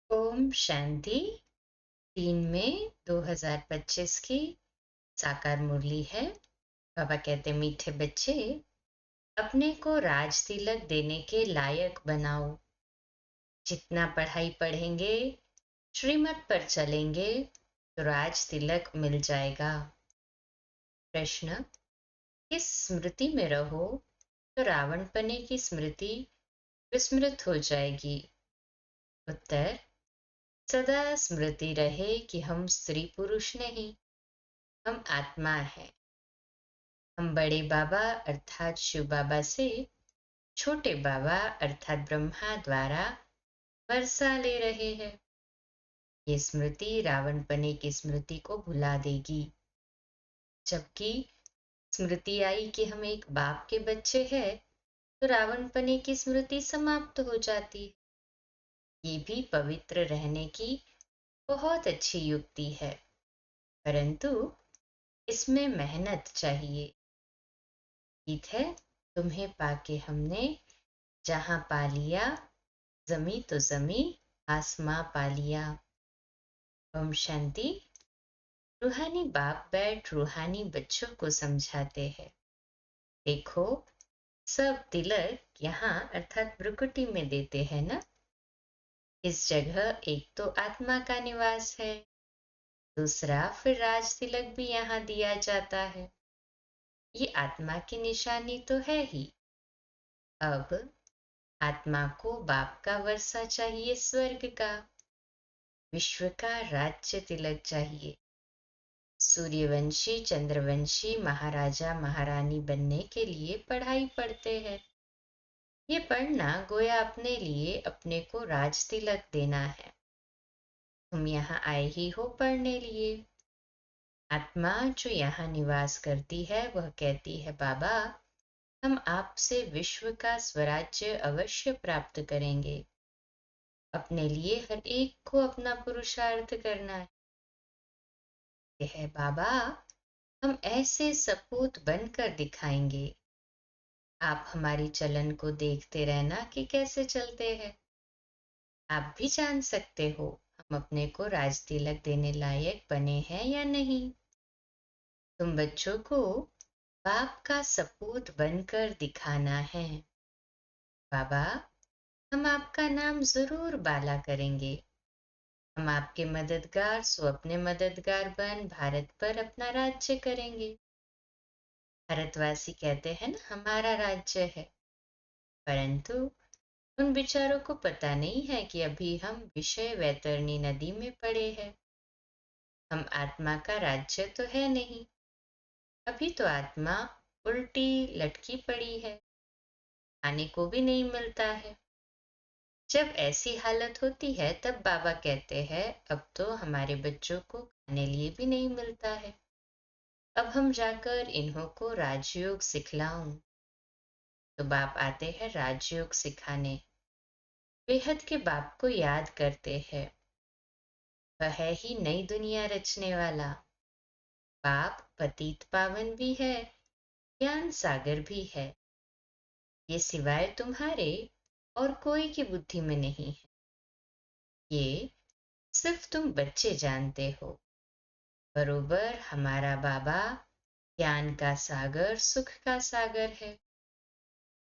ओम शांति। 3 मई 2025 की साकार मुरली है। बाबा कहते मीठे बच्चे, अपने को राज तिलक देने के लायक बनाओ। जितना पढ़ाई पढ़ेंगे, श्रीमत पर चलेंगे तो राज तिलक मिल जाएगा। प्रश्न, किस स्मृति में रहो तो रावणपने की स्मृति विस्मृत हो जाएगी? उत्तर, सदा स्मृति रहे कि हम स्त्री पुरुष नहीं, हम आत्मा हैं। हम बड़े बाबा अर्थात शिव बाबा से छोटे बाबा अर्थात ब्रह्मा द्वारा वर्षा ले रहे हैं। ये स्मृति रावणपने की स्मृति को भुला देगी। जबकि स्मृति आई कि हम एक बाप के बच्चे हैं, तो रावणपने की स्मृति समाप्त हो जाती है। ये भी पवित्र रहने की बहुत अच्छी युक्ति है, परंतु इसमें मेहनत चाहिए। ठीक है, तुम्हें पाके हमने जहां पा लिया, जमी तो जमी, आसमां पा लिया। ओम शांति। रूहानी बाप बैठ रूहानी बच्चों को समझाते हैं। देखो, सब तिलक यहाँ अर्थात भ्रुकुटी में देते हैं ना। इस जगह एक तो आत्मा का निवास है, दूसरा फिर राज तिलक भी यहाँ दिया जाता है। ये आत्मा की निशानी तो है ही। अब आत्मा को बाप का वर्षा चाहिए, स्वर्ग का, विश्व का राज्य तिलक चाहिए। सूर्यवंशी चंद्रवंशी महाराजा महारानी बनने के लिए पढ़ाई पढ़ते हैं। ये पढ़ना गोया अपने लिए अपने को राज तिलक देना है। तुम यहाँ आए ही हो पढ़ने लिए। आत्मा जो यहाँ निवास करती है वह कहती है, बाबा हम आपसे विश्व का स्वराज्य अवश्य प्राप्त करेंगे। अपने लिए हर एक को अपना पुरुषार्थ करना है बाबा, हम ऐसे सपूत बनकर दिखाएंगे। आप हमारी चलन को देखते रहना कि कैसे चलते हैं। आप भी जान सकते हो हम अपने को राज तिलक देने लायक बने हैं या नहीं। तुम बच्चों को बाप का सपूत बनकर दिखाना है। बाबा, हम आपका नाम जरूर बाला करेंगे। हम आपके मददगार सो अपने मददगार बन भारत पर अपना राज्य करेंगे। भारतवासी कहते हैं ना हमारा राज्य है, परंतु उन बेचारों को पता नहीं है कि अभी हम विषय वैतरणी नदी में पड़े हैं। हम आत्मा का राज्य तो है नहीं। अभी तो आत्मा उल्टी लटकी पड़ी है, खाने को भी नहीं मिलता है। जब ऐसी हालत होती है तब बाबा कहते हैं अब तो हमारे बच्चों को खाने लिए भी नहीं मिलता है। अब हम जाकर इन्हों को राजयोग सिखलाऊं। तो बाप आते हैं राजयोग सिखाने। बेहद के बाप को याद करते हैं। वह है ही नई दुनिया रचने वाला। बाप पतित पावन भी है, ज्ञान सागर भी है। ये सिवाय तुम्हारे और कोई की बुद्धि में नहीं है। ये सिर्फ तुम बच्चे जानते हो। बरोबर हमारा बाबा ज्ञान का सागर, सुख का सागर है।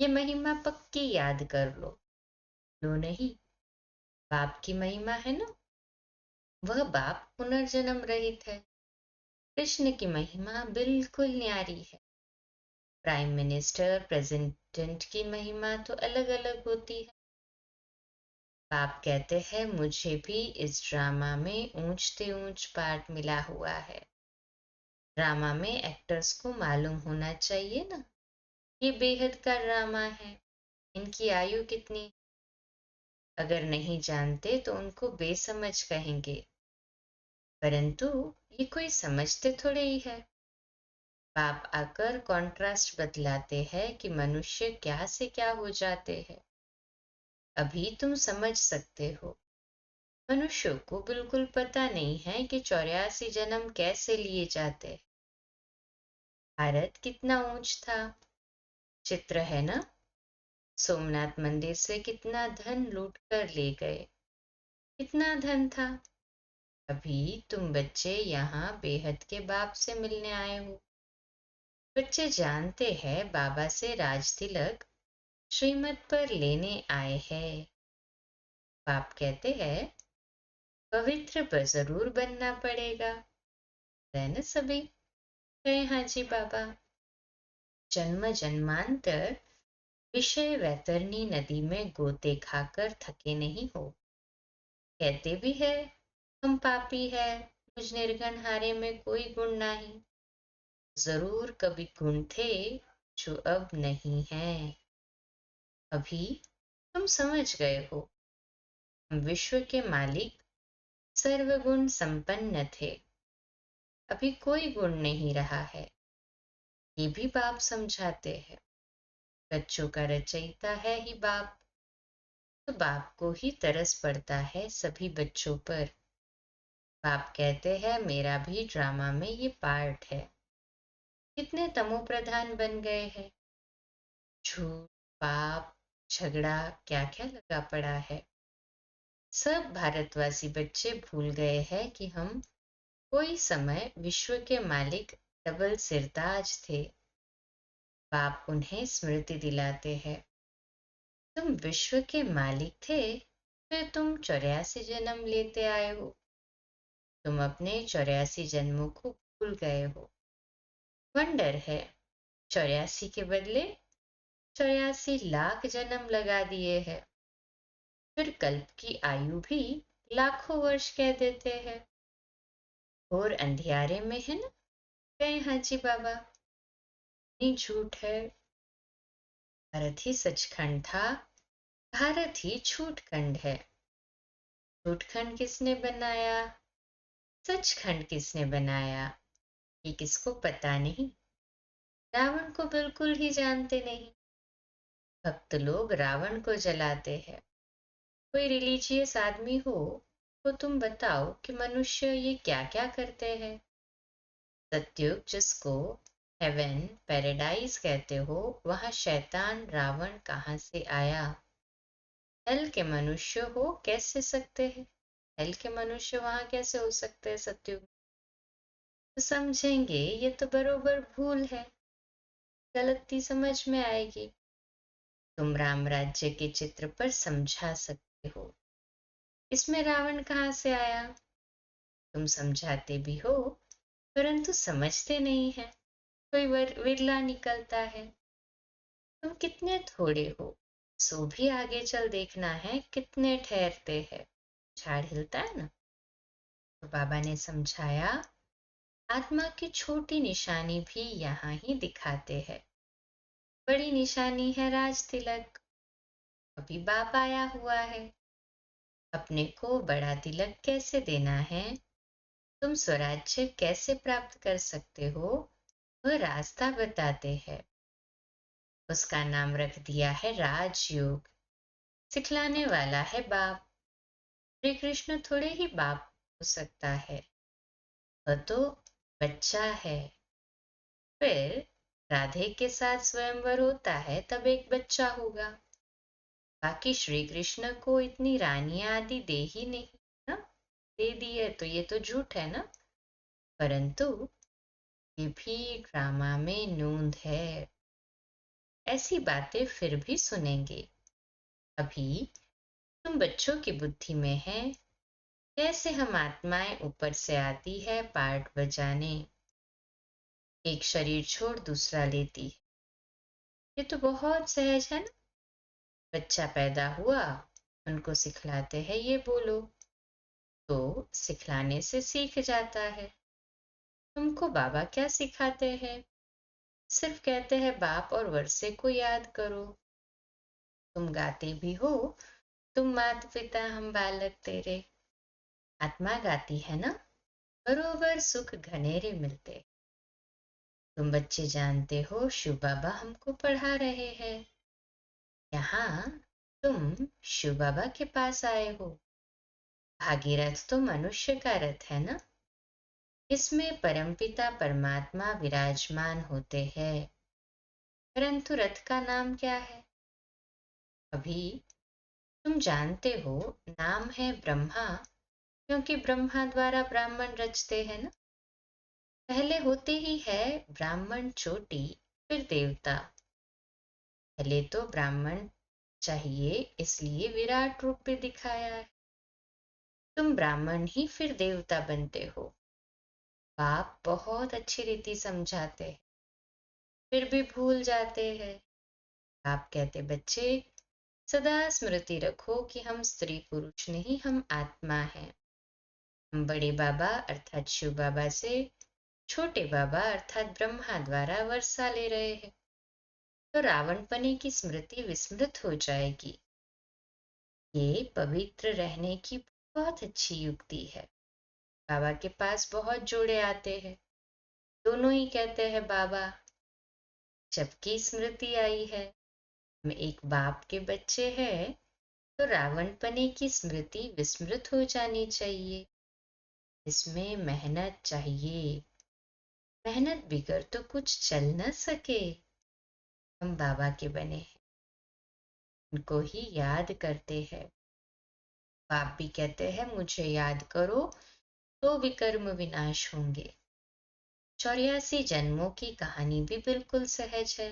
ये महिमा पक्की याद कर लो। लो नहीं, बाप की महिमा है ना। वह बाप पुनर्जन्म रहित है। कृष्ण की महिमा बिल्कुल न्यारी है। प्राइम मिनिस्टर प्रेसिडेंट की महिमा तो अलग अलग होती है। बाप कहते हैं मुझे भी इस ड्रामा में ऊंच से ऊंच पार्ट मिला हुआ है। ड्रामा में एक्टर्स को मालूम होना चाहिए ना, ये बेहद का ड्रामा है, इनकी आयु कितनी। अगर नहीं जानते तो उनको बेसमझ कहेंगे, परंतु ये कोई समझते थोड़े ही है। बाप आकर कॉन्ट्रास्ट बतलाते हैं कि मनुष्य क्या से क्या हो जाते हैं। अभी तुम समझ सकते हो। मनुष्यों को बिल्कुल पता नहीं है कि 84 जन्म कैसे लिए जाते। भारत कितना ऊंच था, चित्र है ना। सोमनाथ मंदिर से कितना धन लूट कर ले गए। इतना धन था। अभी तुम बच्चे यहाँ बेहद के बाप से मिलने आए हो। बच्चे जानते हैं बाबा से राज तिलक श्रीमत पर लेने आए हैं। बाप कहते हैं पवित्र जरूर बनना पड़ेगा, है न सभी? कहे हाँ जी बाबा। जन्म जन्मांतर विषय वैतरणी नदी में गोते खाकर थके नहीं हो। कहते भी है हम पापी है, मुझ निर्गुण हारे में कोई गुण नहीं। जरूर कभी गुण थे जो अब नहीं है। अभी तुम समझ गए हो, हम विश्व के मालिक सर्वगुण संपन्न थे। अभी कोई गुण नहीं रहा है, ये भी बाप समझाते हैं। बच्चों का रचयिता है ही बाप, तो बाप को ही तरस पड़ता है सभी बच्चों पर। बाप कहते हैं मेरा भी ड्रामा में ये पार्ट है। कितने तमो प्रधान बन गए हैं, झूठ, पाप, झगड़ा, क्या क्या लगा पड़ा है। सब भारतवासी बच्चे भूल गए हैं कि हम कोई समय विश्व के मालिक डबल सिरताज थे। बाप उन्हें स्मृति दिलाते हैं तुम विश्व के मालिक थे, फिर तुम 84 जन्म लेते आए हो। तुम अपने 84 जन्मों को भूल गए हो। वंडर है, 84 के बदले 84 लाख जन्म लगा दिए हैं। फिर कल्प की आयु भी लाखों वर्ष कह देते हैं। और अंधियारे में है ना? कहे हाँ जी बाबा। नहीं झूठ है। भारत ही सचखंड था, भारत ही झूठखंड है। झूठखंड किसने बनाया, सचखंड किसने बनाया, ये किसको पता नहीं। रावण को बिल्कुल ही जानते नहीं। भक्त लोग रावण को जलाते हैं। कोई रिलीजियस आदमी हो तो तुम बताओ कि मनुष्य ये क्या क्या करते हैं। सत्युग जिसको हेवन पैराडाइज कहते हो, वहां शैतान रावण कहाँ से आया? हेल के मनुष्य हो कैसे सकते हैं, हेल के मनुष्य वहां कैसे हो सकते हैं सत्युग? तो समझेंगे ये तो बरोबर भूल है, गलती समझ में आएगी। तुम राम राज्य के चित्र पर समझा सकते हो, इसमें रावण कहाँ से आया? तुम समझाते भी हो परंतु समझते नहीं है, कोई विरला निकलता है। तुम कितने थोड़े हो, सो भी आगे चल देखना है कितने ठहरते हैं। झाड़ हिलता है ना? तो बाबा ने समझाया आत्मा की छोटी निशानी भी यहाँ ही दिखाते हैं। बड़ी निशानी है राज तिलक। अभी बाप आया हुआ है। अपने को बड़ा तिलक कैसे देना है, तुम स्वराज्य कैसे प्राप्त कर सकते हो, वह रास्ता बताते हैं। उसका नाम रख दिया है राजयोग। सिखलाने वाला है बाप। श्री कृष्ण थोड़े ही बाप हो सकता है, वह तो बच्चा है। फिर राधे के साथ स्वयंवर होता है तब एक बच्चा होगा। बाकी श्री कृष्ण को इतनी रानियां आदि दे ही नहीं ना, दे दी है तो ये तो झूठ है ना। परंतु ये भी ड्रामा में नूंद है। ऐसी बातें फिर भी सुनेंगे। अभी तुम बच्चों की बुद्धि में है कैसे हम आत्माएं ऊपर से आती है पार्ट बजाने, एक शरीर छोड़ दूसरा लेती है। ये तो बहुत सहज है ना। बच्चा पैदा हुआ, उनको सिखलाते हैं ये बोलो, तो सिखलाने से सीख जाता है। तुमको बाबा क्या सिखाते हैं? सिर्फ कहते हैं बाप और वर्षे को याद करो। तुम गाते भी हो तुम माता पिता हम बालक तेरे। आत्मा गाती है ना, बरोबर सुख घनेरे मिलते। तुम बच्चे जानते हो शिव बाबा हमको पढ़ा रहे हैं। यहाँ तुम शिव बाबा के पास आए हो। भागीरथ तो मनुष्य का रथ है ना, इसमें परमपिता परमात्मा विराजमान होते हैं। परंतु रथ का नाम क्या है? अभी तुम जानते हो, नाम है ब्रह्मा क्योंकि ब्रह्मा द्वारा ब्राह्मण रचते हैं ना। पहले होते ही है ब्राह्मण चोटी, फिर देवता। पहले तो ब्राह्मण चाहिए, इसलिए विराट रूप में दिखाया है। तुम ब्राह्मण ही फिर देवता बनते हो। बाप बहुत अच्छी रीति समझाते हैं, फिर भी भूल जाते हैं। आप कहते, बच्चे सदा स्मृति रखो कि हम स्त्री पुरुष नहीं, हम आत्मा हैं। हम बड़े बाबा अर्थात शिव बाबा से छोटे बाबा अर्थात ब्रह्मा द्वारा वर्षा ले रहे हैं, तो रावणपने की स्मृति विस्मृत हो जाएगी। ये पवित्र रहने की बहुत अच्छी युक्ति है। बाबा के पास बहुत जोड़े आते हैं, दोनों ही कहते हैं बाबा। जबकि स्मृति आई है, हम एक बाप के बच्चे हैं, तो रावणपने की स्मृति विस्मृत हो जानी चाहिए। इसमें मेहनत चाहिए, मेहनत बिगर तो कुछ चल न सके। हम बाबा के बने हैं, उनको ही याद करते हैं। बाप भी कहते हैं, मुझे याद करो तो विकर्म विनाश होंगे। 84 जन्मों की कहानी भी बिल्कुल सहज है।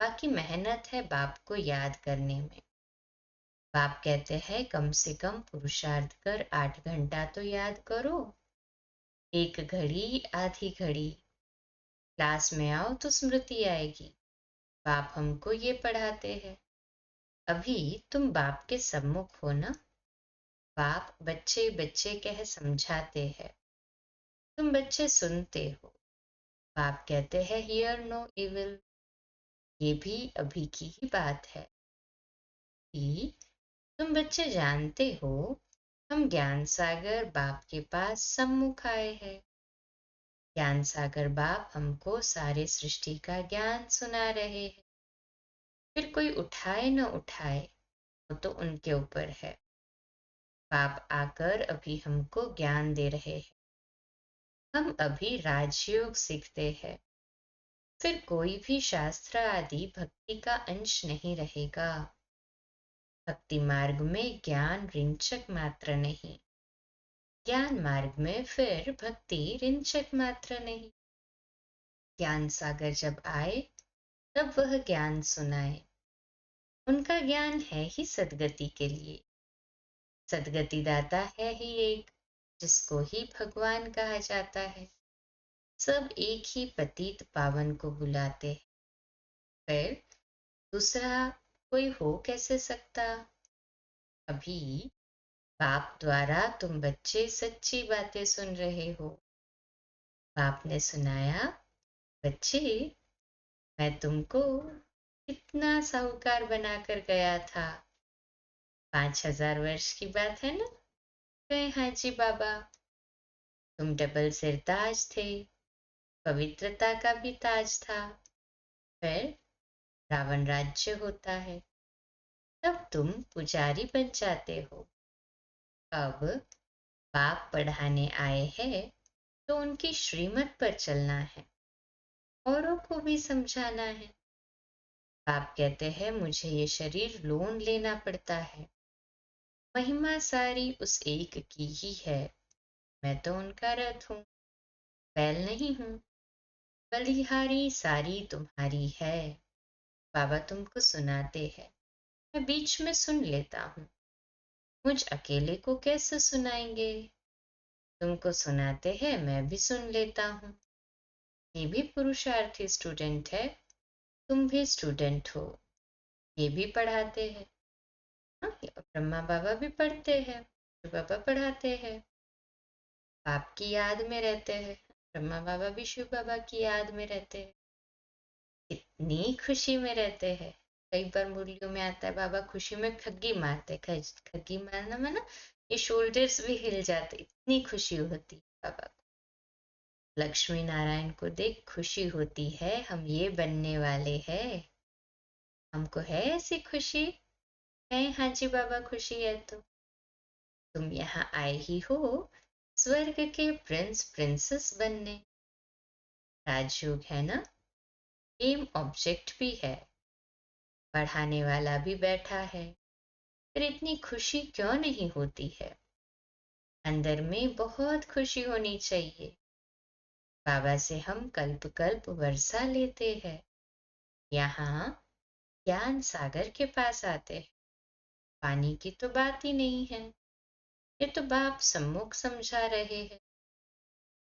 बाकी मेहनत है बाप को याद करने में। बाप कहते हैं, कम से कम पुरुषार्थ कर 8 घंटा तो याद करो। एक घड़ी आधी घड़ी क्लास में आओ तो स्मृति आएगी। बाप हमको ये पढ़ाते हैं। अभी तुम बाप के सम्मुख हो ना। बाप बच्चे बच्चे कह समझाते हैं, तुम बच्चे सुनते हो। बाप कहते हैं, हियर नो इविल। ये भी अभी की ही बात है कि तुम बच्चे जानते हो, हम ज्ञान सागर बाप के पास सम्मुख आए हैं। ज्ञान सागर बाप हमको सारे सृष्टि का ज्ञान सुना रहे हैं। फिर कोई उठाए न उठाए, वो तो उनके ऊपर है। बाप आकर अभी हमको ज्ञान दे रहे हैं। हम अभी राजयोग सीखते हैं। फिर कोई भी शास्त्र आदि भक्ति का अंश नहीं रहेगा। भक्ति मार्ग में ज्ञान रिंचक मात्र नहीं, ज्ञान मार्ग में फिर भक्ति रिंचक मात्र नहीं। ज्ञान सागर जब आए तब वह ज्ञान सुनाए। उनका ज्ञान है ही सदगति के लिए। सदगति दाता है ही एक, जिसको ही भगवान कहा जाता है। सब एक ही पतित पावन को बुलाते हैं, फिर दूसरा कोई हो कैसे सकता। अभी बाप द्वारा तुम बच्चे सच्ची बातें सुन रहे हो। बाप ने सुनाया, बच्चे मैं तुमको कितना साहूकार बनाकर गया था। 5000 वर्ष की बात है ना। कहे, हाँ जी बाबा। तुम डबल सिर ताज थे, पवित्रता का भी ताज था। फिर रावण राज्य होता है, तब तुम पुजारी बन जाते हो। अब बाप पढ़ाने आए हैं, तो उनकी श्रीमत पर चलना है, औरों को भी समझाना है। बाप कहते हैं, मुझे ये शरीर लोन लेना पड़ता है। महिमा सारी उस एक की ही है। मैं तो उनका रथ हूँ, बैल नहीं हूँ। बलिहारी सारी तुम्हारी है। बाबा तुमको सुनाते हैं, मैं बीच में सुन लेता हूँ। मुझ अकेले को कैसे सुनाएंगे। तुमको सुनाते हैं, मैं भी सुन लेता हूँ। ये भी पुरुषार्थी स्टूडेंट है, तुम भी स्टूडेंट हो। ये भी पढ़ाते हैं। हाँ, ब्रह्मा बाबा भी पढ़ते हैं, शिव बाबा पढ़ाते हैं। बाप की याद में रहते हैं, ब्रह्मा बाबा भी शिव बाबा की याद में रहते हैं। इतनी खुशी में रहते हैं। कई बार मुरलियों में आता है, बाबा खुशी में खग्गी मारते। खग्गी मारना माना ये शोल्डर्स भी हिल जाते, इतनी खुशी होती है बाबा को। लक्ष्मी नारायण को देख खुशी होती है, हम ये बनने वाले हैं। हमको है ऐसी खुशी है। हाँ जी बाबा, खुशी है तो तुम यहाँ आए ही हो स्वर्ग के प्रिंस प्रिंसेस बनने। राजयोग है ना, एम ऑब्जेक्ट भी है। पढ़ाने वाला भी बैठा है, फिर इतनी खुशी क्यों नहीं होती है? अंदर में बहुत खुशी होनी चाहिए। बाबा से हम कल्प कल्प वर्षा लेते हैं, यहाँ ज्ञान सागर के पास आते हैं। पानी की तो बात ही नहीं है, ये तो बाप सम्मुख समझा रहे हैं।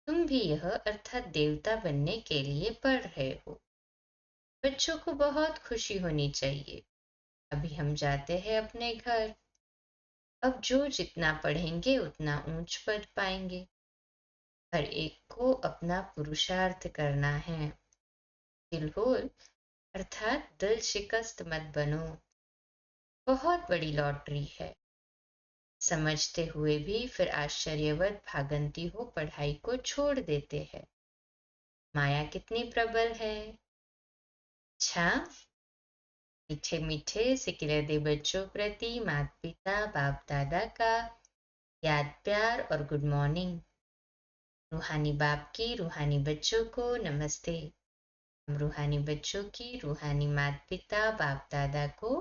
तुम भी यह अर्थात देवता बनने के लिए पढ़ रहे हो। बच्चों को बहुत खुशी होनी चाहिए। अभी हम जाते हैं अपने घर। अब जो जितना पढ़ेंगे उतना ऊंच पद पाएंगे। हर एक को अपना पुरुषार्थ करना है। दिलहोल अर्थात दिल शिकस्त मत बनो। बहुत बड़ी लॉटरी है। समझते हुए भी फिर आश्चर्यवत भागंती हो पढ़ाई को छोड़ देते हैं। माया कितनी प्रबल है। अच्छा, मीठे मीठे सिकिलदे बच्चों प्रति माता पिता बाप दादा का याद प्यार और गुड मॉर्निंग। रूहानी बाप की रूहानी बच्चों को नमस्ते। हम रूहानी बच्चों की रूहानी माता पिता बाप दादा को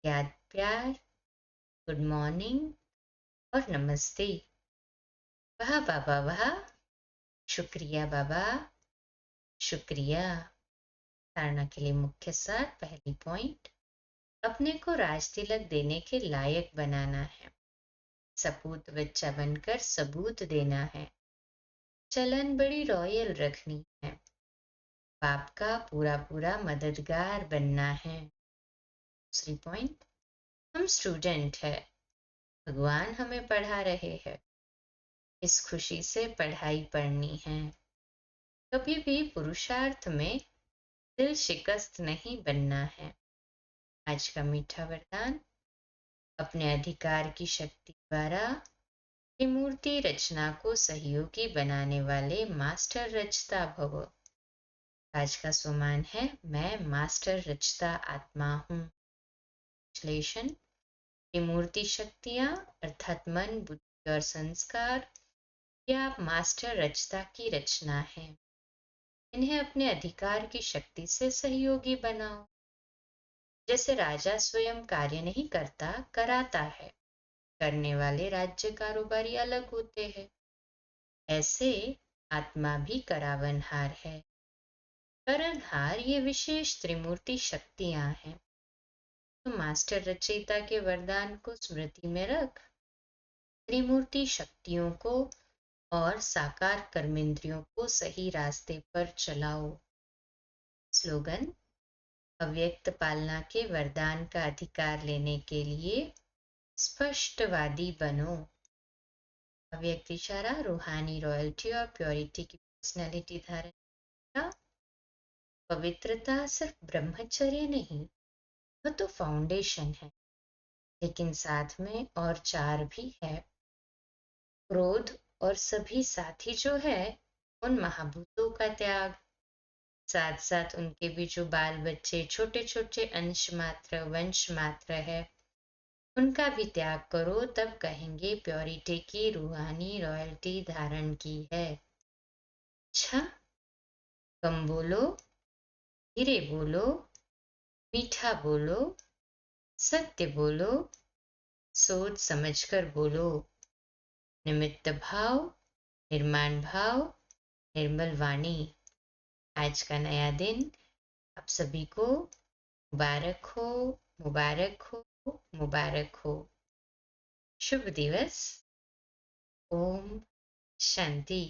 याद प्यार, गुड मॉर्निंग और नमस्ते। वाह बाबा वाह, शुक्रिया बाबा, शुक्रिया। धारणा के लिए मुख्य सार। पहली पॉइंट, अपने को राज तिलक देने के लायक बनाना है। सपूत बच्चा बनकर सबूत देना है। चलन बड़ी रॉयल रखनी है। बाप का पूरा पूरा मददगार बनना है। दूसरी पॉइंट, हम स्टूडेंट है, भगवान हमें पढ़ा रहे हैं। इस खुशी से पढ़ाई पढ़नी है। कभी भी पुरुषार्थ में दिल शिकस्त नहीं बनना है। आज का मीठा वरदान, अपने अधिकार की शक्ति द्वारा त्रिमूर्ति रचना को सहयोगी बनाने वाले मास्टर रचता भव। आज का सुमान है, मैं मास्टर रचता आत्मा हूँ। विश्लेषण, त्रिमूर्ति शक्तियाँ अर्थात मन बुद्धि और संस्कार, या आप मास्टर रचता की रचना है। इन्हें अपने अधिकार की शक्ति से सहयोगी बनाओ। जैसे राजा स्वयं कार्य नहीं करता, कराता है। करने वाले राज्य कारोबारी अलग होते हैं। ऐसे आत्मा भी करावनहार है। करणहार ये विशेष त्रिमूर्ति शक्तियां हैं। तो मास्टर रचयिता के वरदान को स्मृति में रख त्रिमूर्ति शक्तियों को और साकार कर्मेंद्रियों को सही रास्ते पर चलाओ। स्लोगन, अव्यक्त पालना के वरदान का अधिकार लेने के लिए स्पष्टवादी बनो। अव्यक्त इशारा रूहानी रॉयल्टी और प्योरिटी की पर्सनैलिटी धारण का। पवित्रता सिर्फ ब्रह्मचर्य नहीं, वह तो फाउंडेशन है, लेकिन साथ में और चार भी है। क्रोध और सभी साथी जो है, उन महाभूतों का त्याग। साथ साथ उनके भी जो बाल बच्चे छोटे छोटे अंश मात्र वंश मात्र है, उनका भी त्याग करो, तब कहेंगे प्योरिटी की रूहानी रॉयल्टी धारण की है। अच्छा, कम बोलो, धीरे बोलो, मीठा बोलो, सत्य बोलो, सोच समझकर बोलो। निमित्त भाव, निर्माण भाव, निर्मल वाणी। आज का नया दिन आप सभी को मुबारक हो, मुबारक हो, मुबारक हो। शुभ दिवस। ओम शांति।